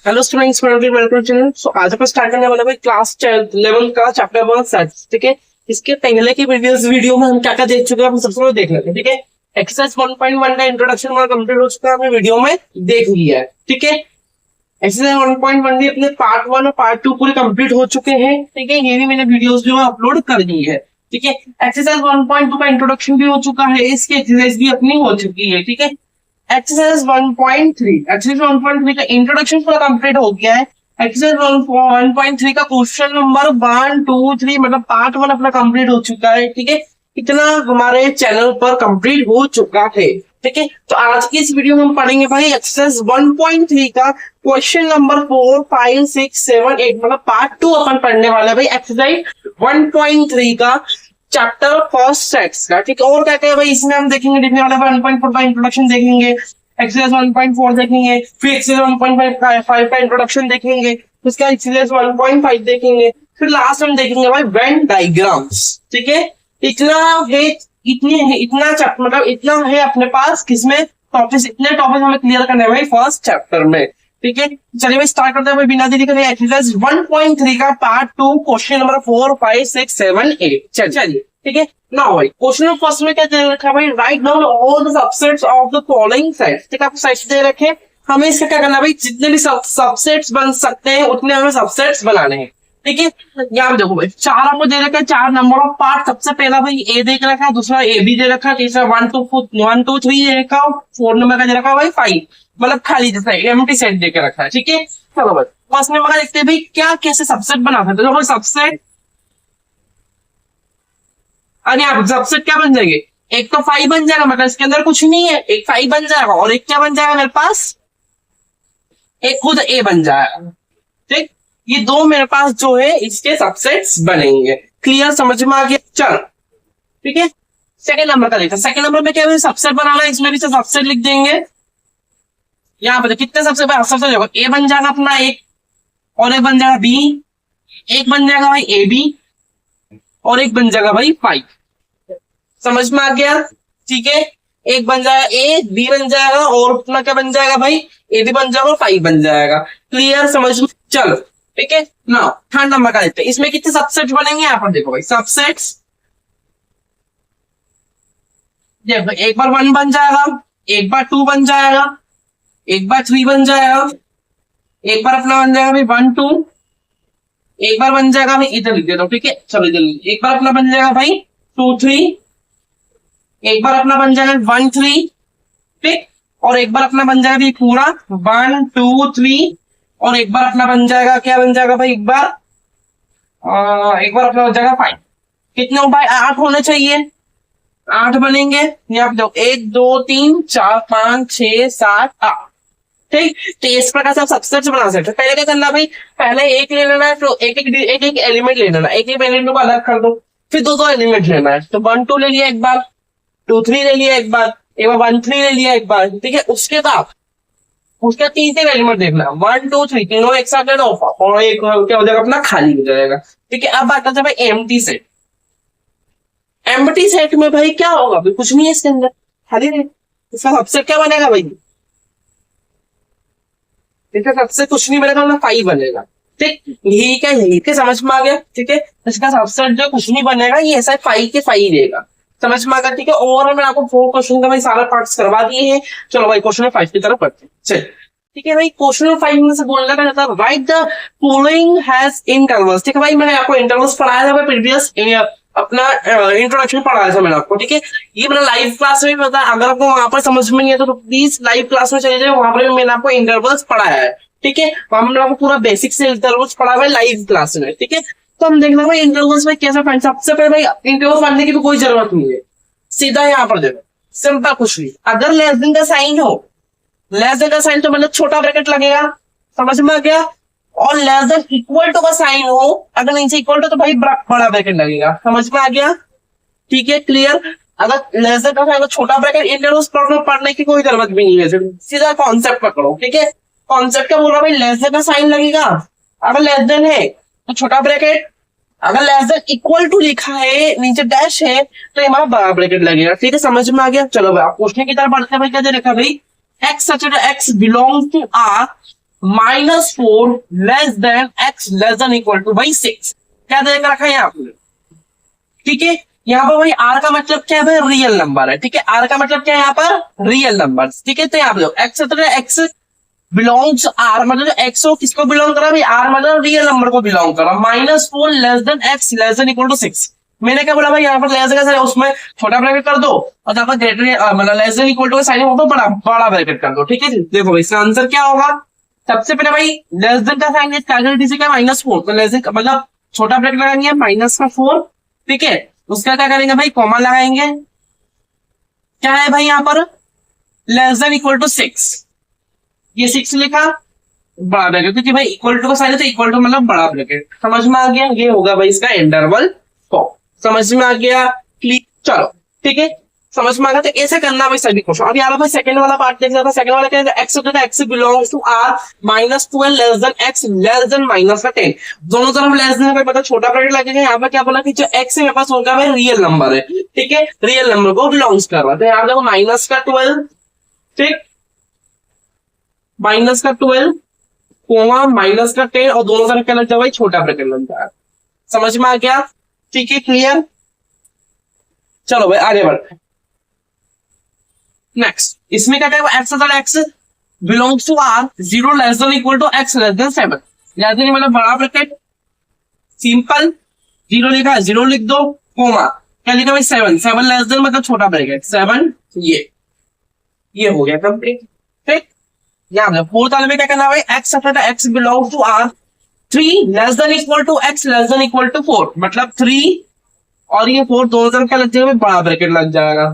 Hello students, welcome channel. So आज अपन start करने वाले भाई क्लास 11 का चैप्टर 1 सेट्स। ठीक है, इसके पहले की प्रीवियस वीडियो में हम क्या क्या देख चुके हैं, हम सबसे पहले देख लेते हैं। ठीक है, एक्सरसाइज 1.1 का इंट्रोडक्शन हमारा कंप्लीट हो चुका है, हमने वीडियो में देख लिया है। ठीक है, एक्सरसाइज 1.1 भी अपने पार्ट 1 और पार्ट 2 पूरे कंप्लीट हो चुके हैं। ठीक है, ये भी मैंने वीडियोस जो है अपलोड कर दी है। ठीक है, एक्सरसाइज 1.2 का इंट्रोडक्शन भी हो चुका है, इसकी एक्सरसाइज भी अपनी हो चुकी है। ठीक है, एक्सरसाइज 1.3 का इंट्रोडक्शन पूरा कंप्लीट हो गया है। एक्सरसाइज 1.3 का क्वेश्चन नंबर 1, 2, 3 मतलब पार्ट 1 अपना कंप्लीट हो चुका है। ठीक है, इतना हमारे चैनल पर कंप्लीट हो चुका है। ठीक है, तो आज की इस वीडियो में हम पढ़ेंगे भाई एक्सरसाइज 1.3 का क्वेश्चन नंबर 4, 5, 6, 7, 8 मतलब पार्ट 2 अपन पढ़ने वाले हैं भाई एक्सरसाइज 1.3 का चैप्टर फर्स्ट सेट्स का। ठीक है, और क्या क्या भाई इसमें हम देखेंगे, देखने वाले 1.4 का इंट्रोडक्शन देखेंगे, एक्सरसाइज 1.4 देखेंगे, फिर एक्सरसाइज 1.5 का इंट्रोडक्शन देखेंगे, उसके बाद एक्सरसाइज 1.5 देखेंगे, फिर लास्ट में देखेंगे भाई वेन डायग्राम्स। ठीक है, इतना है, मतलब इतना है अपने पास किसमें टॉपिक, इतने टॉपिक हमें क्लियर करने हैं भाई फर्स्ट चैप्टर में। ठीक है, चलिए भाई स्टार्ट करते हैं भाई बिना देरी करे एक्सरसाइज 1.3 का पार्ट 2 क्वेश्चन नंबर 4, 5, 6, 7, 8। चलिए ठीक है, नाउ भाई क्वेश्चन फर्स्ट में क्या दे रखा है भाई, write down all the subsets of the following sets. ठीक है, आपको सेट्स दे रखे, हमें इसका क्या करना है भाई, जितने भी सबसेट्स बन सकते हैं उतने हमें सबसेट्स बनाने हैं। ठीक है, यहाँ देखो भाई चार आपको दे रखा है, 4 नंबर ऑफ पार्ट। सबसे पहला भाई ए दे रखा है, दूसरा ए बी दे रखा है, तीसरा 1, 2, 3 दे रखा है, 4 नंबर का दे रखा है भाई 5 मतलब खाली जैसा एम्प्टी सेट दे के रखा है। ठीक है, चलो भाई फर्स्ट नंबर का देखते हैं भाई क्या कैसे सबसेट बना सकते हैं। सबसेट अरे आप सबसेट क्या बन जाएंगे, एक तो 5 बन जाएगा, मतलब इसके अंदर कुछ नहीं है, एक 5 बन जाएगा और एक क्या बन जाएगा मेरे पास, एक खुद ए बन जाएगा। ठीक, ये दो मेरे पास जो है इसके सबसेट्स बनेंगे। क्लियर, समझ में आ गया। चल ठीक है, सेकंड नंबर का देखते हैं। सेकंड नंबर में क्या सबसेट बनाना है, इसमें भी सबसेट लिख देंगे। यहाँ पर कितने सबसे सबसे ए बन जाएगा अपना एक, और एक बन जाएगा बी, एक बन जाएगा भाई ए बी, और एक बन जाएगा भाई 5। समझ में आ गया। ठीक है, एक बन जाएगा ए, बी बन जाएगा और अपना क्या बन जाएगा भाई, ए बी बन जाएगा और 5 बन जाएगा। क्लियर, समझ में। चलो ठीक है, नाउ थर्ड नंबर का देखते हैं, इसमें कितने सबसेट्स बनेंगे। यहाँ पर देखो भाई सबसेट्स, एक बार 1 बन जाएगा, एक बार 2 बन जाएगा, एक बार 3 बन जाएगा, एक बार अपना बन जाएगा भाई 1, 2, एक बार बन जाएगा भाई इधर लिख देता हूँ। ठीक है, चलो इधर एक बार अपना बन जाएगा भाई 2, 3, एक बार अपना बन जाएगा 1, 3। ठीक, और एक बार अपना बन जाएगा भाई पूरा 1, 2, 3, और एक बार अपना बन जाएगा क्या बन जाएगा भाई, एक बार अपना बन जाएगा 5। कितने हो भाई, 8 होने चाहिए, 8 बनेंगे। यहाँ पे देखो 1, 2, 3, 4, 5, 6, 7, 8। ठीक, तो इस प्रकार से आप सबसेट्स बना सकते हैं। पहले क्या करना भाई, पहले एक ले लेना है, तो एक एलिमेंट ले लेना, एक एलिमेंट को अलग कर दो, फिर दो एलिमेंट लेना है। तो 1, 2 ले लिया एक बार, 2, 3 ले लिया एक बार, 1, 3 ले लिया एक बार। ठीक है, उसके बाद उसका तीसरे एलिमेंट देखना, 1, 2, 3 तीनों एक साथ लेना और एक क्या हो जाएगा अपना खाली हो जाएगा। ठीक है, अब बात करते हैं भाई एम्प्टी सेट। एम्प्टी सेट में भाई क्या होगा, भाई कुछ नहीं है इसके अंदर, खाली नहीं। इसका सबसेट क्या बनेगा भाई, इसका सबसे कुछ नहीं बनेगा, मतलब 5 बनेगा। ठीक, यही के समझ में आ गया। ठीक है, इसका सबसेट जो कुछ नहीं बनेगा ये ऐसा 5 के 5 देगा। समझ में आ गया। ठीक है, ओवरऑल मैंने आपको 4 क्वेश्चन का भाई सारा पार्ट्स करवा दिए हैं। चलो भाई क्वेश्चन 5 की तरफ बढ़ते हैं। चलिए ठीक है भाई, क्वेश्चन 5 में से बोलना का था right the following has intervals. ठीक है भाई, मैंने आपको इंटरवल्स पढ़ाया था प्रीवियस अपना इंट्रोडक्शन पढ़ाया था मैंने आपको। ठीक है, ये मैंने लाइव क्लास में पता, अगर आपको वहां पर समझ में नहीं है तो प्लीज लाइव क्लास में चले जाए, वहां पर मैंने आपको इंटरवल्स पढ़ाया है। ठीक है, वहां मैंने आपको पूरा बेसिक से इंटरवल्स पढ़ा हुआ है लाइव क्लास में। ठीक है, तो हम देखना भाई इंटरवल्स में कैसे फाइंड। सबसे पहले भाई इंटरवल पढ़ने की भी कोई जरूरत नहीं है, सीधा यहाँ पर देखो, सिंपल कुछ नहीं। अगर लेस देन का साइन हो, लेस देन का साइन तो मतलब छोटा ब्रैकेट लगेगा, समझ में आ गया। और लेस देन इक्वल टू का साइन हो, अगर नीचे इक्वल टू तो भाई बड़ा ब्रैकेट लगेगा, समझ में आ गया। ठीक है, क्लियर। अगर लेस देन का साइन छोटा ब्रैकेट, इंटरवल्स प्रॉब्लम पढ़ने की कोई जरूरत भी नहीं है, सीधा कॉन्सेप्ट पकड़ो। ठीक है, कॉन्सेप्ट क्या बोल रहा भाई, लेस देन का साइन लगेगा, अगर लेस देन है तो छोटा ब्रैकेट, अगर लेस देन इक्वल टू लिखा है नीचे डैश है तो हमारा बड़ा ब्रैकेट लगेगा। ठीक है, समझ में आ गया। चलो भाई आप क्वेश्चन की तरफ बढ़ते हैं। भाई क्या दे रखा है भाई, x such that x belongs to R -4 less than x less than equal to भाई 6। क्या दे रखा है यहाँ पे, ठीक है। यहाँ पर भाई r का मतलब क्या है भाई, रियल नंबर है, ठीक है। r का मतलब क्या है यहाँ पर, रियल नंबर, ठीक है। तो यहाँ पे x x बिलोंग्स r मतलब x हो किसको बिलोंग करा भाई, r मतलब रियल नंबर को बिलोंग करा। -4 less than x less than equal to 6। मैंने क्या बोला भाई, यहाँ पर लेस देन उसमें छोटा ब्रैकेट कर दो और यहाँ पर ग्रेटर मतलब less than equal to sign होगा बड़ा बड़ा ब्रैकेट कर दो, ठीक है। देखो भाई इसका आंसर क्या होगा, सबसे पहले भाई लेस देन का साइन क्या -4, तो लेस देन मतलब छोटा ब्रैकेट लगाएंगे -4, ठीक है। उसका क्या करेंगे भाई, कॉमा लगाएंगे, क्या है भाई यहाँ पर लेस देन इक्वल टू 6, ये 6 लिखा बड़ा ब्रैकेट, क्योंकि भाई इक्वल टू का साइन है तो इक्वल टू मतलब बड़ा ब्रैकेट, समझ में आ गया। ये होगा भाई इसका इंटरवल फॉर्म, समझ में आ गया, क्लिक। चलो ठीक है, समझ में आ गया। तो ऐसे करना भाई सभी क्वेश्चन। अब यहाँ पर सेकंड वाला पार्ट देख लेते हैं। सेकंड वाला क्या है, x belongs to r -12 less than x less than -10। दोनों तरफ लेस देन भाई मतलब छोटा ब्रैकेट लगेगा। यहाँ पर क्या बोला कि जो x है मेरे पास होगा भाई रियल नंबर है, ठीक है, रियल नंबर को बिलोंग्स कर रहा है। तो यहाँ देखो -12, ठीक, -12 कोमा -10 और दोनों तरफ क्या लग जाए भाई छोटा ब्रैकेट लग जाए, समझ में आ गया, ठीक है, क्लियर। चलो भाई आगे बढ़ते हैं। नेक्स्ट इसमें क्या क्या x belongs to r 0 less than equal to x less than 7। Less than मतलब बड़ा ब्रैकेट, सिंपल 0 लिखा, 0 लिख दो, कोमा क्या लिखा भाई 7 लेस देन मतलब छोटा ब्रैकेट 7, ये हो गया कंप्लीट, ठीक। यहाँ फोर्थ वाले में क्या करना है, x belongs to r 3 less than equal to x less than equal to 4, मतलब 3 और ये 4 दोनों तरफ क्या लग जाएगा, बड़ा ब्रैकेट लग जाएगा,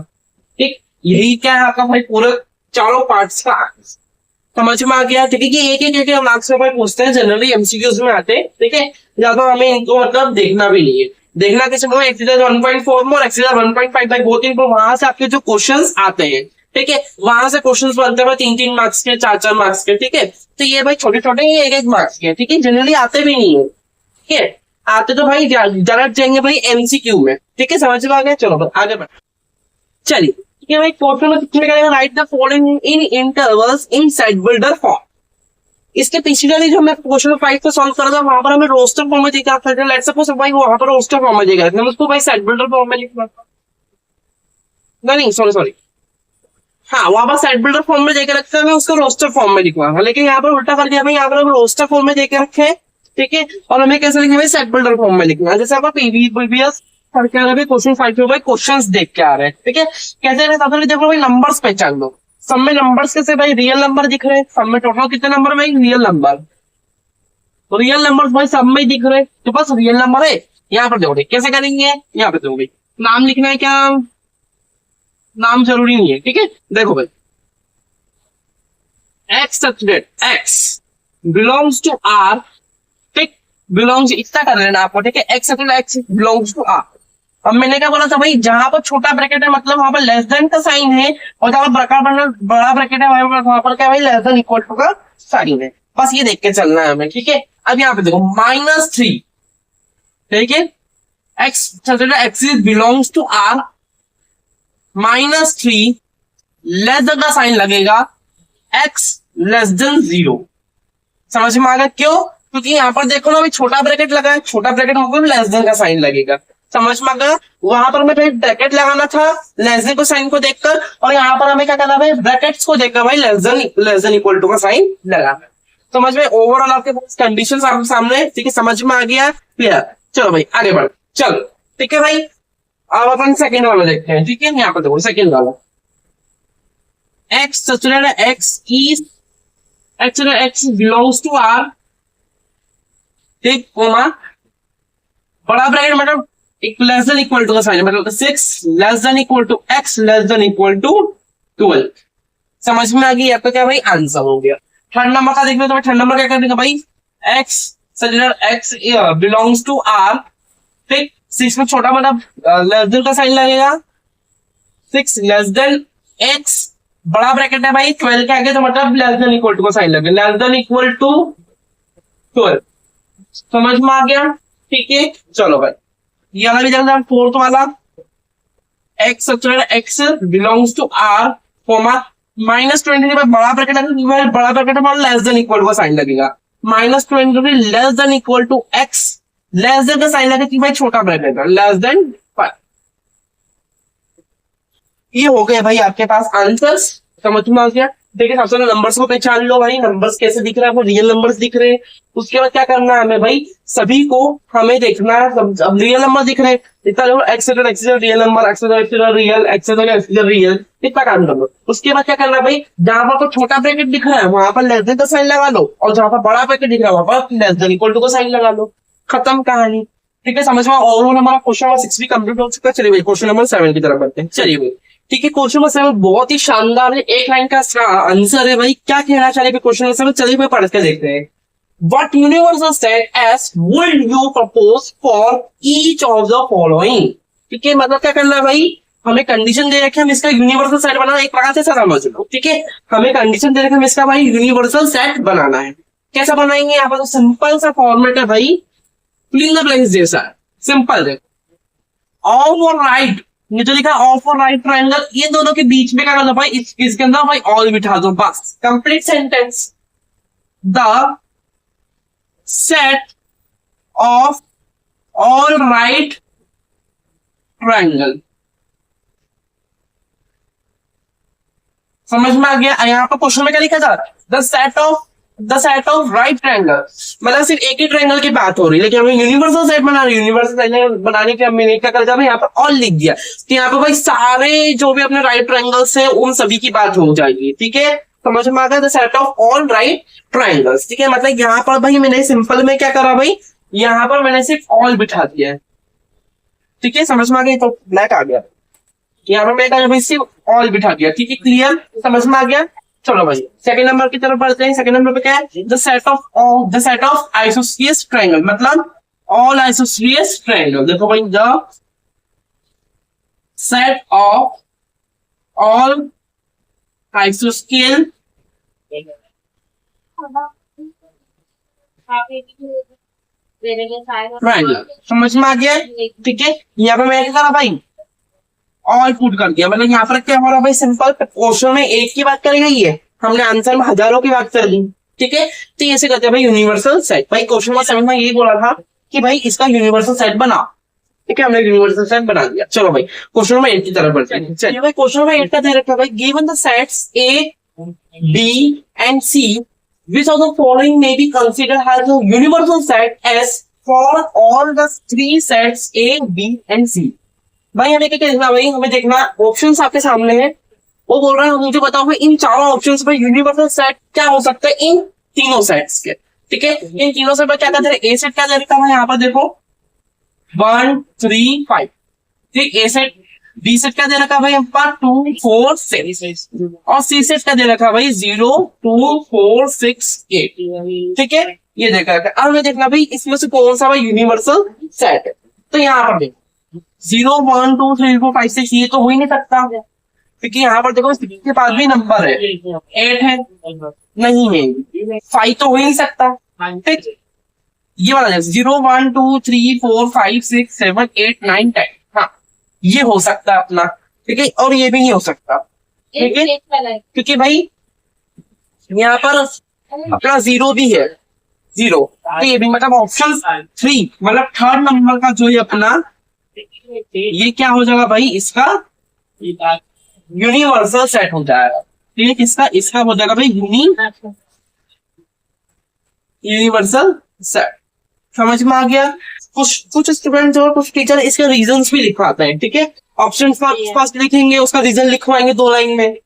ठीक। यही क्या है आपका भाई पूरे चारों पार्ट्स का समझ में आ गया, ठीक है। कि एक हम मार्क्स में भाई पूछते हैं, जनरली एमसीक्यूज में आते हैं, ठीक है। ज्यादा हमें इनको मतलब देखना भी नहीं है, देखना किसी को एक्सरसाइज 1.4 में और एक्सरसाइज 1.5 बाई 2-3 पर वहां से आपके जो क्वेश्चंस आते हैं, ठीक है, वहां से क्वेश्चंस बनते हैं 3-3 मार्क्स के, 4-4 मार्क्स के, ठीक है। तो ये भाई छोटे छोटे ही 1-1 मार्क्स के, ठीक है, जनरली आते भी नहीं है, ठीक है। आते तो भाई डायरेक्ट जाएंगे भाई एमसीक्यू में, ठीक है, समझ में आ गया। चलो आगे बढ़, चलिए ठीक है भाई। क्वेश्चन में कितने करेंगे, right the following in intervals in set builder form. इसके पिछले जो मैं क्वेश्चन 5 को सॉल्व कर रहा था वहां पर हमें रोस्टर फॉर्म में देखा था, लेट्स सपोज भाई वहां पर रोस्टर फॉर्म में देखा था, हम उसको भाई सेट बिल्डर फॉर्म में लिखना था, नहीं सॉरी हाँ, वहां पर सेट बिल्डर फॉर्म में देकर रखते हैं, मैं उसको रोस्टर फॉर्म में लिखवा, लेकिन यहाँ पर उल्टा कर दिया भाई, यहाँ पर हम रोस्टर फॉर्म में देकर रखे हैं, ठीक है। और हमें कैसे लिखना है, सेट बिल्डर फॉर्म में लिखना है। जैसे आपका प्रीवियस क्वेश्चन 5 में भाई क्वेश्चंस देख के आ रहे हैं, ठीक है। कैसे देखो भाई नंबर्स पहचान लो, सब में नंबर्स कैसे भाई रियल नंबर दिख रहे हैं, सब में टोटल कितने नंबर में रियल नंबर, तो रियल नंबर भाई सब में दिख रहे हैं, तो बस रियल नंबर है। यहाँ पर देखो कैसे करेंगे, यहाँ पे देखो भाई नाम लिखना है, क्या नाम जरूरी नहीं है, ठीक है। देखो भाई x बिलोंग्स टू r, ठीक, बिलोंग्स इतना कर लेना आपको, ठीक है। x belongs to r। अब मैंने क्या बोला था भाई, जहां पर छोटा ब्रैकेट है मतलब वहां पर लेस देन का साइन है, और जहां पर बड़ा ब्रैकेट है वहां पर क्या भाई लेस देन इक्वल टू का साइन है, बस ये देख के चलना है हमें, ठीक है। अब यहाँ पे देखो -3, ठीक है, x belongs to r -3 less than का साइन लगेगा x लेस देन 0, समझ में आ गया। क्यों, क्योंकि यहाँ पर देखो ना भाई छोटा ब्रैकेट लगा है, छोटा ब्रैकेट होगा लेस देन का साइन लगेगा, समझ में आ गया। वहां पर हमें भाई ब्रैकेट लगाना था लेस देन को साइन को देखकर, और यहाँ पर हमें क्या करना भाई ब्रैकेट्स को देखकर भाई लेस देन इक्वल टू का साइन लगाना, समझ में। ओवरऑल आपके पास कंडीशंस आपके सामने, ठीक है, समझ में आ गया, क्लियर। चलो भाई आगे बढ़, चलो ठीक है भाई। अब अपन सेकेंड वाला देखते हैं, ठीक है। यहाँ पर देखो सेकेंड वाला x बिलोंग्स टू r, ठीक, कोमा बड़ा ब्रैकेट मतलब लेस देन इक्वल टू का साइन, मतलब 6 less than equal to x less than equal to 12, समझ में आ गई। आपका क्या भाई आंसर हो गया। थर्ड नंबर का देखना, तो थर्ड नंबर क्या करने का भाई, x बिलोंग्स टू r, ठीक, 6 में छोटा मतलब लेस देन का साइन लगेगा, 6 लेस देन x बड़ा ब्रैकेट है भाई 12 के आगे, तो मतलब लेस देन इक्वल टू का साइन लगेगा, लेस देन इक्वल टू 12, समझ में आ गया, ठीक है। चलो भाई ये वाला भी देखना, फोर्थ वाला x belongs to r, comma -20 में बड़ा ब्रैकेट है, बड़ा ब्रैकेट में लेस देन इक्वल का साइन लगेगा। -20 less than equal to x, less than का साइन लगेगा कि भाई छोटा ब्रैकेट है, लेस देन 5। ये हो गए भाई आपके पास आंसर्स, समझ में आ गया। देखिए सबसे पहले नंबर्स को पहचान लो भाई, नंबर्स कैसे दिख रहे हैं, वो रियल नंबर्स दिख रहे हैं। उसके बाद क्या करना है हमें भाई, सभी को हमें देखना है, अब रियल नंबर दिख रहे हैं, इतना देखो x real number, x real, x real, इतना काम कर लो। उसके बाद क्या करना है भाई, जहां पर तो छोटा ब्रैकेट दिख रहा है वहां पर लेस देन का साइन लगा लो, और जहां पर बड़ा ब्रैकेट दिख रहा है वहां पर लेस देन इक्वल टू का साइन लगा लो, खत्म कहानी। ठीक है, समझ में। ओवरऑल हमारा क्वेश्चन नंबर 6 भी कंप्लीट हो चुका है। चलिए भाई क्वेश्चन नंबर 7 की तरफ बढ़ते हैं। चलिए भाई ठीक है, क्वेश्चन नंबर 7 बहुत ही शानदार है, एक लाइन का आंसर है भाई। क्या कहना चाहिए क्वेश्चन नंबर 7, चलिए भाई पढ़ के देखते हैं। What universal set S would you propose for each of the following? ठीक है, मतलब क्या करना है भाई, हमें कंडीशन दे रखे हम इसका यूनिवर्सल सेट बनाना, एक प्रकार से समझ लो। ठीक है, हमें कंडीशन दे रखे हम इसका भाई यूनिवर्सल सेट बनाना है। कैसा बनाएंगे, यहाँ पर तो सिंपल सा फॉर्मेट है भाई, फिल इन द ब्लैंक्स जैसा सिंपल है। ऑफ और राइट, ये जो लिखा ऑफ और राइट ट्रायंगल, ये दोनों के बीच में क्या करना भाई, इसके अंदर भाई ऑल बिठा दो, बस complete sentence. The set of all right triangle, समझ में आ गया। यहाँ पर क्वेश्चन में क्या लिखा था, the set of right triangle, मतलब सिर्फ एक ही ट्रायंगल की बात हो रही है, लेकिन हमें यूनिवर्सल सेट बना रही है। यूनिवर्सल सेट बनाने के हमने क्या कर दिया, यहाँ पर ऑल लिख दिया, तो यहाँ पर भाई सारे जो भी अपने राइट ट्रायंगल्स है उन सभी की बात हो जाएगी। ठीक है, समझ में आ गया, the set of all right triangles. ठीक है, मतलब यहाँ पर भाई मैंने सिंपल में क्या करा भाई, यहाँ पर मैंने सिर्फ ऑल बिठा दिया है। ठीक है, समझ में आ गया, तो ब्लैक आ गया, यहाँ पर मैं भाई सिर्फ ऑल बिठा दिया। ठीक है, क्लियर, समझ में आ गया। चलो भाई सेकंड नंबर की तरफ बढ़ते हैं। सेकंड नंबर पे क्या है, the set of isosceles triangle, मतलब ऑल आइसोस्सीलियस ट्रायंगल। देखो भाई, द सेट ऑफ ऑल आइसोस्केल ट्रायंगल, समझ में आ गया। ठीक है, यहाँ पे मैं क्या करा भाई, ऑल पुट कर दिया, मतलब यहाँ पर क्या हो रहा भाई, सिंपल क्वेश्चन में एक की बात करी गई है, हमने आंसर में हजारों की बात कर दी। ठीक है, तो ऐसे करते हैं भाई यूनिवर्सल सेट। भाई क्वेश्चन में समझ में यही बोला था कि भाई इसका यूनिवर्सल सेट बनाओ। ठीक है, हमने यूनिवर्सल सेट बना दिया। चलो भाई क्वेश्चन नंबर 8 की तरफ बढ़ते हैं। चलिए भाई क्वेश्चन नंबर 8 का दे रखा भाई, given the sets A B and C which of the following may be considered as a universal set S for all the three sets A, B and C। भाई हमें क्या देखना भाई, हमें देखना ऑप्शंस आपके सामने है, वो बोल रहा है मुझे बताओ भाई इन चारों ऑप्शंस में यूनिवर्सल सेट क्या हो सकता है इन तीनों सेट्स के। ठीक है, इन तीनों सेट में क्या कहते हैं, ए सेट क्या दे रखा है यहाँ पर देखो 1 3 5, ठीक, ए सेट, बी सेट क्या दे रखा है भाई यहाँ पर 2 4 6, और सी सेट क्या दे रखा है भाई 0 2 4 6 8। ठीक है, ये देखा है। अब हमें देखना भाई इसमें से कौन सा भाई यूनिवर्सल सेट है, तो यहाँ पर देखो 0 1 2 3 4 5 6, ये तो हो ही नहीं सकता, क्योंकि यहाँ पर देखो इसके पास भी नंबर है, 8 है नहीं है, 5 तो हो ही नहीं सकता। ठीक, ये वाला 0 1 2 3 4 5 6 7 8 9 10, हाँ ये हो सकता है अपना। ठीक है, और ये भी नहीं हो सकता। ठीक है, क्योंकि भाई यहाँ पर अपना 0 भी है, 0, तो ये भी मतलब ऑप्शन 3 मतलब थर्ड नंबर का जो ये अपना ये क्या हो जाएगा भाई, इसका यूनिवर्सल सेट हो जाएगा। ठीक है, इसका हो जाएगा भाई यूनिवर्सल सेट। समझ में आ गया। कुछ स्टूडेंट्स और कुछ टीचर इसके रीजंस भी लिखवाते हैं। ठीक है, ऑप्शन फर्स्ट लिखेंगे, उसका रीजन लिखवाएंगे 2 लाइन में,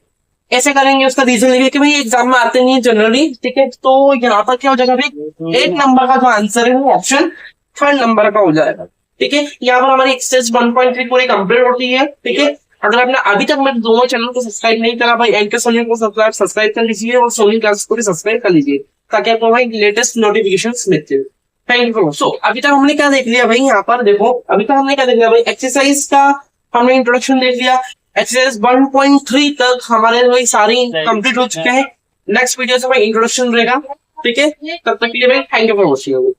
ऐसे करेंगे, उसका रीजन लिखे कि भाई एग्जाम में आते नहीं है जनरली। ठीक है, तो यहाँ पर क्या हो जाएगा भाई, 1 नंबर का जो आंसर है वो ऑप्शन 3rd नंबर का हो जाएगा। ठीक है, यहाँ पर हमारी एक्सरसाइज 1.3 पूरी कंप्लीट होती है। ठीक है, अगर आपने अभी तक मेरे दोनों चैनल को सब्सक्राइब नहीं करा भाई, एंकर सोनी को सब्सक्राइब कर लीजिए और सोनी क्लासेस को भी सब्सक्राइब कर लीजिए, ताकि आपको भाई लेटेस्ट नोटिफिकेशंस मिलते हैं। Thank you. सो अभी तक हमने क्या देख लिया भाई, यहाँ पर देखो अभी तक हमने क्या देख लिया भाई, एक्सरसाइज का हमने इंट्रोडक्शन देख लिया, एक्सरसाइज 1.3 तक हमारे भाई सारी कंप्लीट हो चुके हैं। नेक्स्ट वीडियो से भाई इंट्रोडक्शन रहेगा। ठीक है, तब तक के लिए भाई थैंक यू फॉर वॉचिंग।